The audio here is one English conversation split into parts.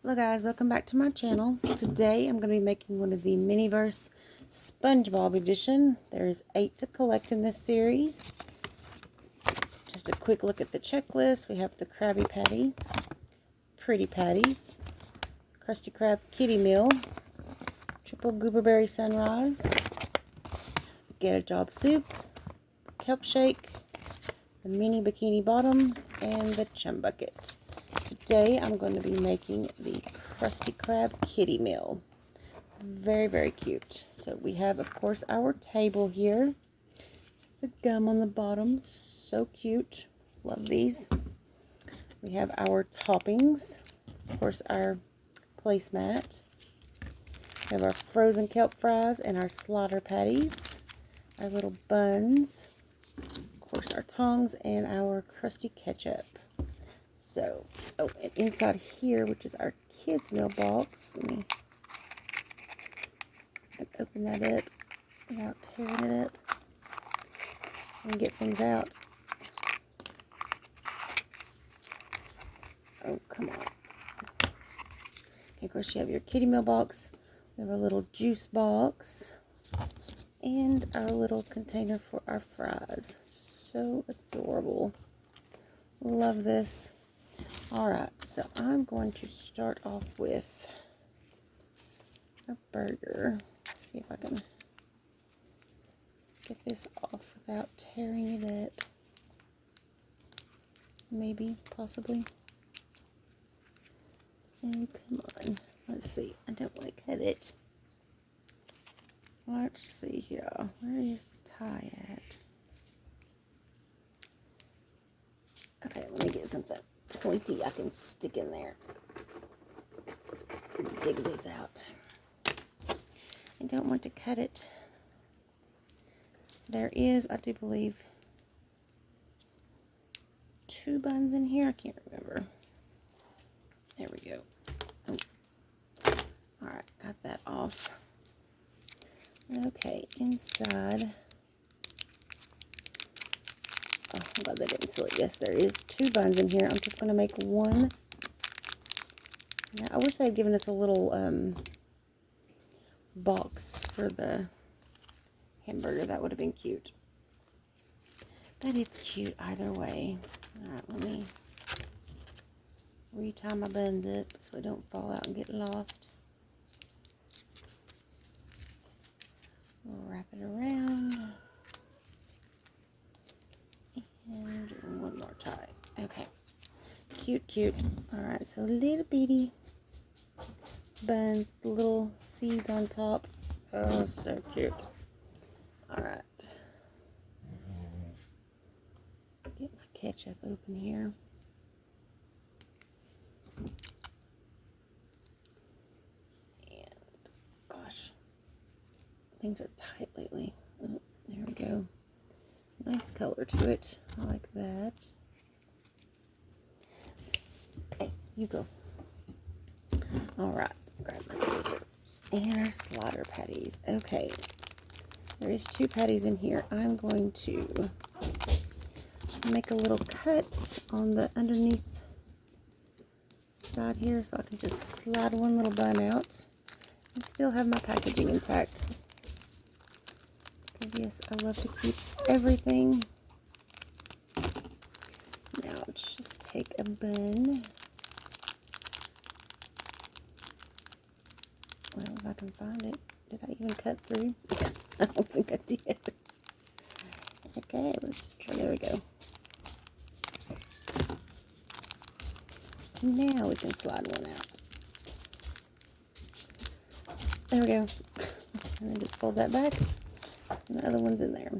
Hello guys, welcome back to my channel. Today I'm going to be making one of the Miniverse Spongebob edition. There's 8 to collect in this series. Just a quick look at the checklist. We have the Krabby Patty, Pretty Patties, Krusty Krab Kitty Meal, Triple Gooberberry Sunrise, Get a Job Soup, Kelp Shake, the Mini Bikini Bottom, and the Chum Bucket. Today I'm going to be making the Krusty Krab Kitty Meal. Very, very cute. So we have, of course, our table here. It's the gum on the bottom. So cute. Love these. We have our toppings. Of course, our placemat. We have our frozen kelp fries and our slaughter patties. Our little buns. Of course, our tongs and our crusty ketchup. So, and inside here, which is our kids' meal box, let me open that up without tearing it up and get things out. Oh, come on. Okay, of course, you have your kitty meal box. We have our little juice box and our little container for our fries. So adorable. Love this. Alright, so I'm going to start off with a burger. See if I can get this off without tearing it up. Maybe, possibly. Oh, come on. Let's see. I don't want to cut it. Let's see here. Where is the tie at? Okay, let me get something pointy I can stick in there. Dig these out. I don't want to cut it. There is, I do believe, 2 buns in here. I can't remember. There we go. Oh. Alright, got that off. Okay, inside. Oh, I'm glad they didn't seal it. Yes, there is 2 buns in here. I'm just going to make one. Now, I wish they had given us a little box for the hamburger. That would have been cute. But it's cute either way. Alright, let me retie my buns up so I don't fall out and get lost. Wrap it around. And one more tie. Okay. Cute, cute. Alright, so little bitty buns, the little seeds on top. Oh, so cute. Alright. Get my ketchup open here. And, gosh, things are tight lately. Oh, there we go. Nice color to it. I like that. Okay, you go. Alright, grab my scissors. And our slaughter patties. Okay, there is 2 patties in here. I'm going to make a little cut on the underneath side here so I can just slide one little bun out and still have my packaging intact. Because yes, I love to keep everything. Now let's just take a bun. Well, if I can find it. Did I even cut through? I don't think I did. Okay, let's try. There we go. Now we can slide one out. There we go. And then just fold that back. And the other one's in there.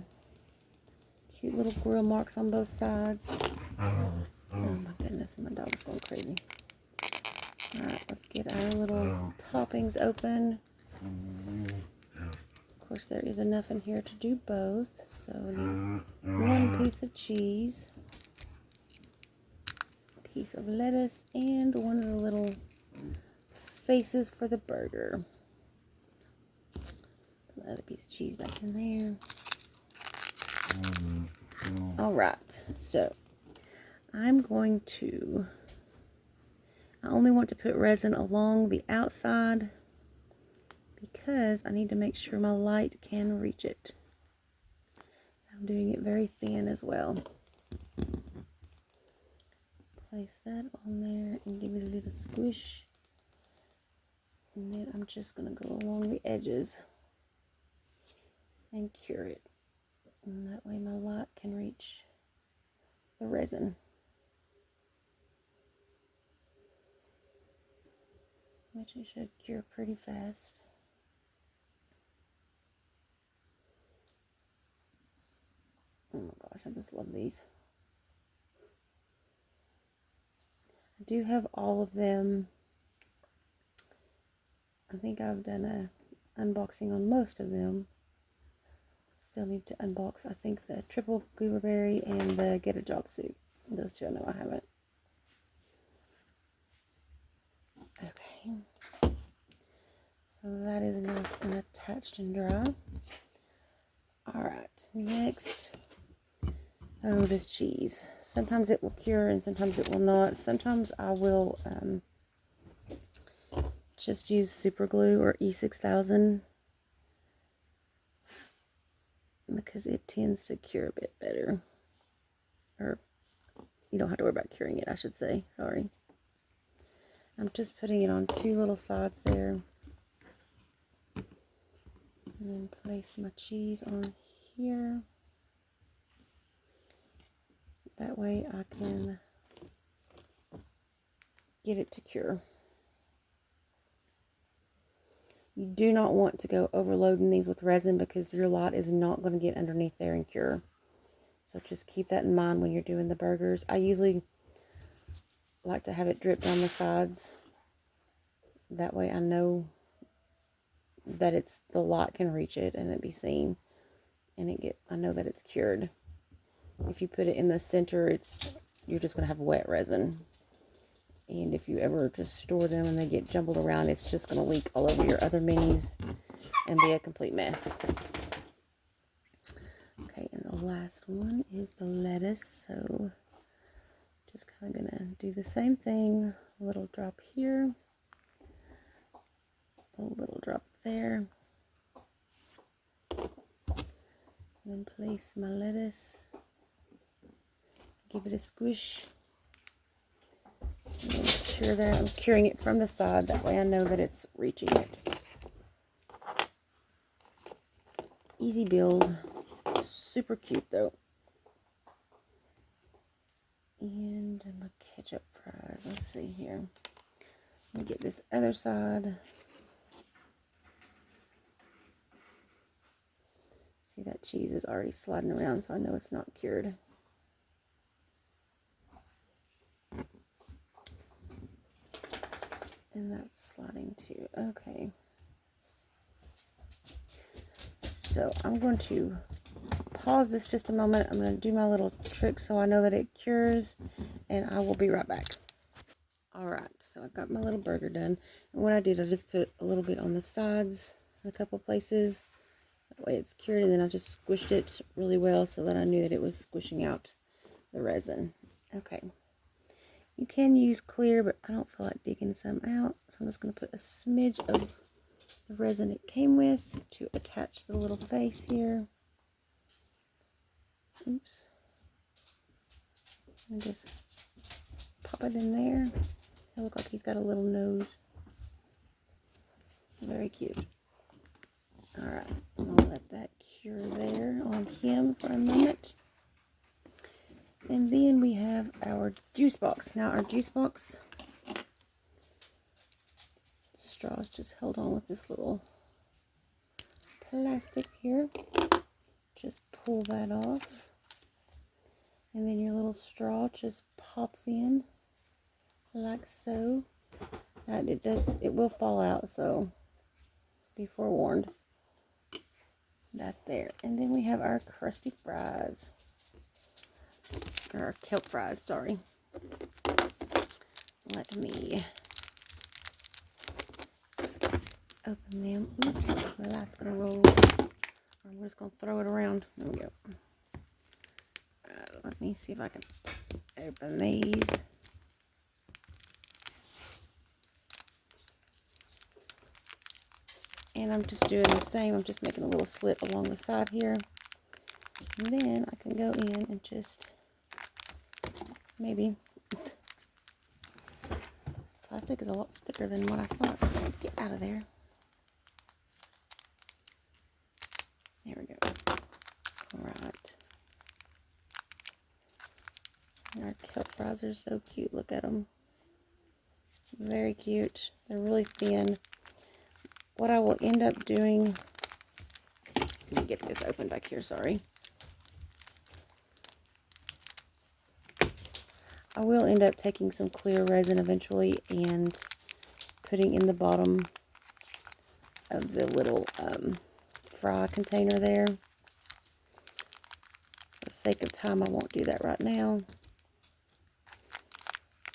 Cute little grill marks on both sides. Oh my goodness, my dog's going crazy. Alright, let's get our little toppings open. Of course, there is enough in here to do both. So we need 1 piece of cheese, a piece of lettuce, and one of the little faces for the burger. Put another piece of cheese back in there. Alright, so I'm going to I only want to put resin along the outside because I need to make sure my light can reach it. I'm doing it very thin as well. Place that on there and give it a little squish. And then I'm just going to go along the edges and cure it. And that way my light can reach the resin. Which it should cure pretty fast. Oh my gosh, I just love these. I do have all of them. I think I've done a unboxing on most of them. Still need to unbox, I think, the triple gooberberry and the get a job suit. Those two I know I haven't. Okay. So that is nice and attached and dry. Alright, next. Oh, this cheese. Sometimes it will cure and sometimes it will not. Sometimes I will just use super glue or E6000 because it tends to cure a bit better. Or you don't have to worry about curing it, I should say. Sorry. I'm just putting it on two little sides there. And then place my cheese on here. That way I can get it to cure. You do not want to go overloading these with resin because your lot is not going to get underneath there and cure. So just keep that in mind when you're doing the burgers. I usually like to have it drip down the sides. That way I know that the lot can reach it and it be seen. And I know that it's cured. If you put it in the center, you're just going to have wet resin. And if you ever just store them and they get jumbled around, it's just going to leak all over your other minis and be a complete mess. Okay, and the last one is the lettuce. So just kind of going to do the same thing. A little drop here. A little drop there. And then place my lettuce. Give it a squish. And then cure that. I'm curing it from the side. That way I know that it's reaching it. Easy build. Super cute though. And my ketchup fries. Let's see here. Let me get this other side. See, that cheese is already sliding around, so I know it's not cured. And that's sliding too. Okay. So I'm going to pause this just a moment. I'm going to do my little trick so I know that it cures, and I will be right back. Alright, so I got my little burger done. And what I did, I just put a little bit on the sides in a couple places. That way it's cured, and then I just squished it really well so that I knew that it was squishing out the resin. Okay. You can use clear, but I don't feel like digging some out. So I'm just going to put a smidge of the resin it came with to attach the little face here. Oops. And just pop it in there. It looks like he's got a little nose. Very cute. Alright, I'll let that cure there on him for a moment. And then we have our juice box. Now our juice box straws just held on with this little plastic here. Just pull that off. And then your little straw just pops in like so. Now it will fall out, so be forewarned. That there. And then we have our Krusty fries. Or kelp fries, sorry. Let me open them. Oops, the light's gonna roll. I'm just gonna throw it around. There we go. Let me see if I can open these. And I'm just doing the same. I'm just making a little slit along the side here. And then I can go in and just maybe... This plastic is a lot thicker than what I thought. Get out of there. There we go. Alright. Our kelp fries are so cute. Look at them. Very cute. They're really thin. What I will end up doing... Let me get this open back here, sorry. I will end up taking some clear resin eventually and putting in the bottom of the little fry container there. For the sake of time, I won't do that right now.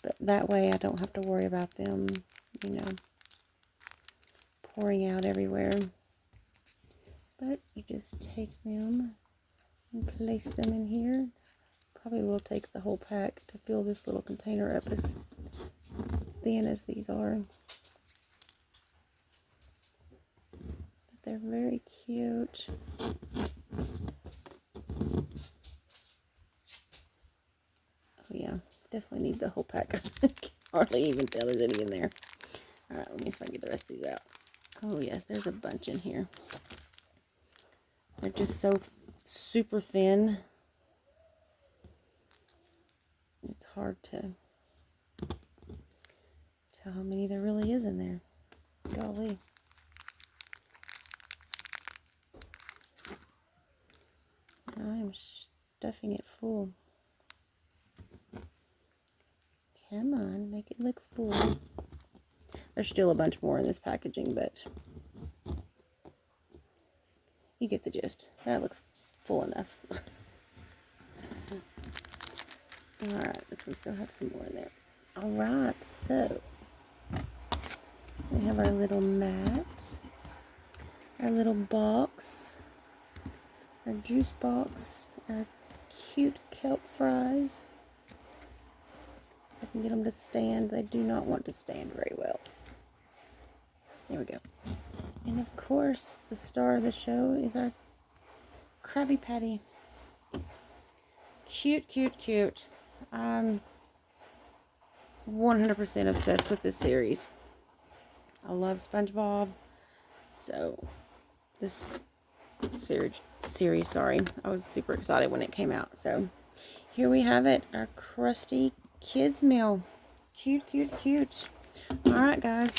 But that way I don't have to worry about them, you know, pouring out everywhere. But you just take them and place them in here. Probably will take the whole pack to fill this little container up as thin as these are. But they're very cute. Oh yeah, definitely need the whole pack. I can hardly even tell there's any in there. Alright, let me see if I can get the rest of these out. Oh yes, there's a bunch in here. They're just so super thin. It's hard to tell how many there really is in there. Golly. I am stuffing it full. Come on, make it look full. There's still a bunch more in this packaging, but you get the gist. That looks full enough. Alright, we still have some more in there. Alright, so we have our little mat, our little box, our juice box, our cute kelp fries. I can get them to stand. They do not want to stand very well. There we go. And of course, the star of the show is our Krabby Patty. Cute, cute, cute. I'm 100% obsessed with this series. I love Spongebob. So, this series, sorry. I was super excited when it came out. So, here we have it. Our Krusty kids meal. Cute, cute, cute. Alright, guys.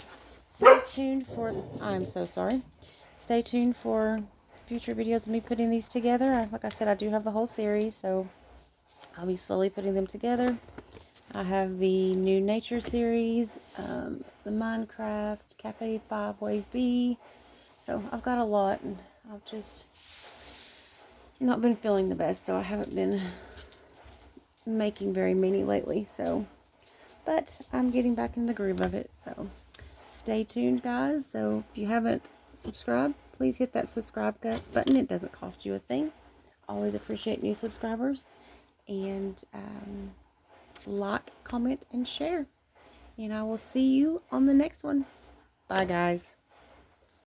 Stay tuned for... I'm so sorry. Stay tuned for future videos of me putting these together. Like I said, I do have the whole series, so I'll be slowly putting them together. I have the new nature series, the Minecraft, Cafe 5 Wave B. So I've got a lot, and I've just not been feeling the best, so I haven't been making very many lately. So, but I'm getting back in the groove of it. So stay tuned, guys. So if you haven't subscribed, please hit that subscribe button. It doesn't cost you a thing. Always appreciate new subscribers. And like, comment, and share. And I will see you on the next one. Bye, guys.